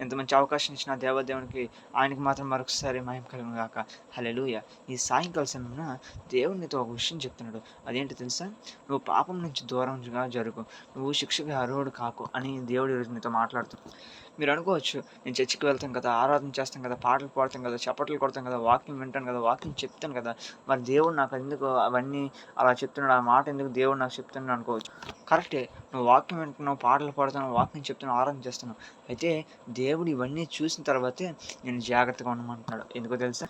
ఎంత మంచి అవకాశం ఇచ్చిన దేవదేవునికి ఆయనకి మాత్రం మరొకసారి మహిమ కలుగును గాక. హల్లెలూయా. ఈ సాయంకాల సమయమున దేవుడు నీతో ఒక విషయం చెప్తున్నాడు. అదేంటో తెలుసా? నువ్వు పాపం నుంచి దూరంగా జరుగు. నువ్వు శిక్షకి అర్హుడు కాకు అని దేవుడు ఈరోజు నీతో మాట్లాడుతున్నాడు. మీరు అనుకోవచ్చు, నేను చర్చికి వెళ్తాను కదా, ఆరాధన చేస్తాను కదా, పాటలు పాడతాను కదా, చప్పట్లు కొడతాను కదా, వాక్యం వింటాను కదా, వాక్యం చెప్తాను కదా, మరి దేవుడు నాకు ఎందుకు అవన్నీ అలా చెప్తున్నాడు, ఆ మాట ఎందుకు దేవుడు నాకు చెప్తున్నాడు అనుకోవచ్చు. కరెక్టే, నువ్వు వాక్యం వింటున్నావు, పాటలు పాడుతున్నావు, వాక్యం చెప్తున్నావు, ఆరాధన చేస్తున్నావు. అయితే దేవుడు ఇవన్నీ చూసిన తర్వాతే నేను జాగ్రత్తగా ఉండమంటున్నాడు. ఎందుకో తెలుసా?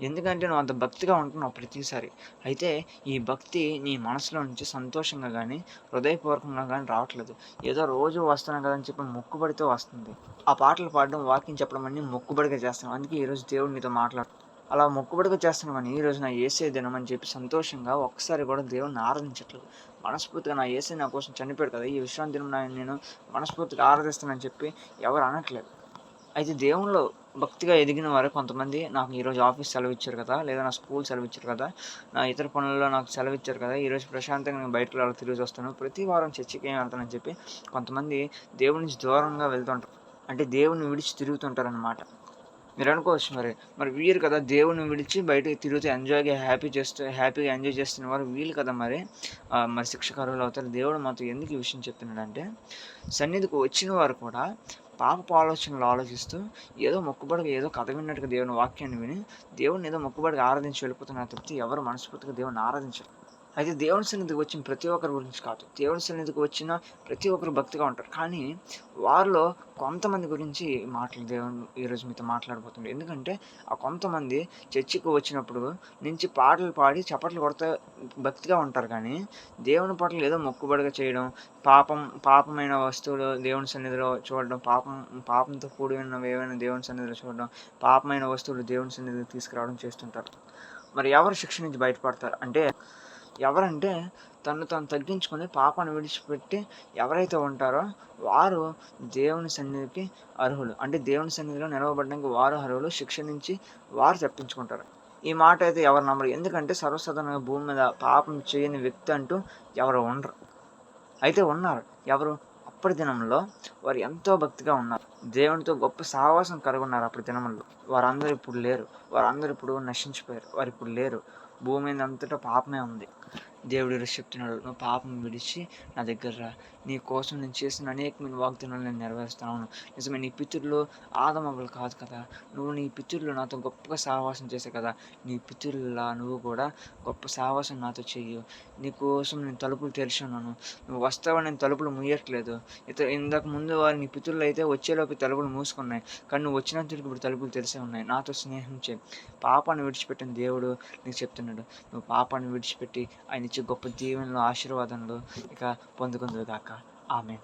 ఎందుకంటే నువ్వు అంత భక్తిగా ఉంటున్నావు ప్రతిసారి. అయితే ఈ భక్తి నీ మనసులో నుంచి సంతోషంగా గానీ, హృదయపూర్వకంగా గానీ రావట్లేదు. ఏదో రోజు వస్తున్నాను కదా అని చెప్పి మొక్కుబడితో వస్తుంది. ఆ పాటలు పాడడం, వాక్యం చెప్పడం అన్నీ మొక్కుబడిగా చేస్తాం. అందుకే ఈరోజు దేవుడు నీతో అలా మొక్కుబడిగా చేస్తున్నామని ఈరోజు నా యేసే దినం అని చెప్పి సంతోషంగా ఒక్కసారి కూడా దేవుడిని ఆరాధించట్లేదు. మనస్ఫూర్తిగా నా యేసే నా కోసం చనిపోయాడు కదా, ఈ విశ్రాంతి దినం నేను మనస్ఫూర్తిగా ఆరాధిస్తానని చెప్పి ఎవరు అనట్లేదు. అయితే దేవునిలో భక్తిగా ఎదిగిన వారు కొంతమంది నాకు ఈరోజు ఆఫీస్ సెలవిచ్చారు కదా, లేదా నా స్కూల్ సెలవిచ్చారు కదా, నా ఇతర పనుల్లో నాకు సెలవిచ్చారు కదా, ఈరోజు ప్రశాంతంగా నేను బయటకు అలా తిరిగి వస్తాను, ప్రతి వారం చర్చికి ఏం వెళ్తానని చెప్పి కొంతమంది దేవుడి నుంచి దూరంగా వెళ్తుంటారు. అంటే దేవుని విడిచి తిరుగుతుంటారనమాట. మీరు అనుకోవచ్చు, మరి వీరు కదా దేవుని విడిచి బయటకి తిరుగుతూ హ్యాపీగా ఎంజాయ్ చేస్తున్న వారు వీళ్ళు కదా మరి శిక్షకు అర్హులు అవుతారు. దేవుడు మాతో ఎందుకు ఈ విషయం చెప్తున్నాడంటే, సన్నిధికి వచ్చిన వారు కూడా పాపపు ఆలోచనలు ఆలోచిస్తూ ఏదో మొక్కుబడిగా ఏదో కథ విన్నట్టుగా దేవుని వాక్యాన్ని విని దేవుడిని ఏదో మొక్కుబడిగా ఆరాధించి వెళ్ళిపోతున్నారు తప్పితే ఎవరు మనస్ఫూర్తిగా దేవుని ఆరాధించరు. అయితే దేవుని సన్నిధికి వచ్చిన ప్రతి ఒక్కరి గురించి కాదు, దేవుని సన్నిధికి వచ్చిన ప్రతి ఒక్కరు భక్తిగా ఉంటారు. కానీ వారిలో కొంతమంది గురించి దేవుని ఈరోజు మీతో మాట్లాడబోతుంది. ఎందుకంటే ఆ కొంతమంది చర్చికి వచ్చినప్పుడు నుంచి పాటలు పాడి చప్పట్లు కొడతా భక్తిగా ఉంటారు. కానీ దేవుని పట్ల ఏదో మొక్కుబడిగా చేయడం, పాపమైన వస్తువులు దేవుని సన్నిధిలో చూడడం, పాపంతో కూడినవి ఏవైనా దేవుని సన్నిధిలో చూడడం, పాపమైన వస్తువులు దేవుని సన్నిధిలో తీసుకురావడం చేస్తుంటారు. మరి ఎవరు శిక్ష నుంచి బయటపడతారు అంటే, ఎవరంటే తను తగ్గించుకొని పాపాన్ని విడిచిపెట్టి ఎవరైతే ఉంటారో వారు దేవుని సన్నిధికి అర్హులు. అంటే దేవుని సన్నిధిలో నిలవబడడానికి వారు అర్హులు. శిక్ష నుంచి వారు తప్పించుకుంటారు. ఈ మాట అయితే ఎవరు నమ్మరు. ఎందుకంటే సర్వసాధారణంగా భూమి మీద పాపం చేయని వ్యక్తి అంటూ ఎవరు ఉండరు. అయితే ఉన్నారు. ఎవరు? అప్పటి దినంలో వారు ఎంతో భక్తిగా ఉన్నారు. దేవునితో గొప్ప సహవాసం కనుగొన్నారు అప్పటి దినముల్లో. వారందరూ ఇప్పుడు లేరు. వారందరూ ఇప్పుడు నశించిపోయారు. వారు ఇప్పుడు లేరు. భూమి మీద అంతటా పాపమే ఉంది. దేవుడు ఈరోజు చెప్తున్నాడు, నువ్వు పాపం విడిచి నా దగ్గర రా. నీ కోసం నేను చేసిన అనేకమైన వాగ్దానాలు నేను నెరవేరుస్తాను. నిజమే, నీ పితరులు ఆదమవ్వలు కాదు కదా, నువ్వు నీ పితరులు నాతో గొప్పగా సహవాసం చేసే కదా, నీ పితరులా నువ్వు కూడా గొప్ప సహవాసం నాతో చెయ్యు. నీ కోసం నేను తలుపులు తెరిచి ఉన్నాను. నువ్వు వస్తావని నేను తలుపులు ముయ్యట్లేదు. ఇంతకు ముందు వారు నీ పితరులు అయితే వచ్చేలోపు తలుపులు మూసుకున్నాయి. కానీ నువ్వు వచ్చినంతకు ఇప్పుడు తలుపులు తెరిసే ఉన్నాయి. నాతో స్నేహం చేయి. పాపాన్ని విడిచిపెట్టిన దేవుడు నీకు చెప్తున్నాడు, నువ్వు పాపాన్ని విడిచిపెట్టి ఆయన ఇచ్చే గొప్ప దీవెనలు, ఆశీర్వాదములు ఇక పొందుకుందువు గాక. ఆమేన్.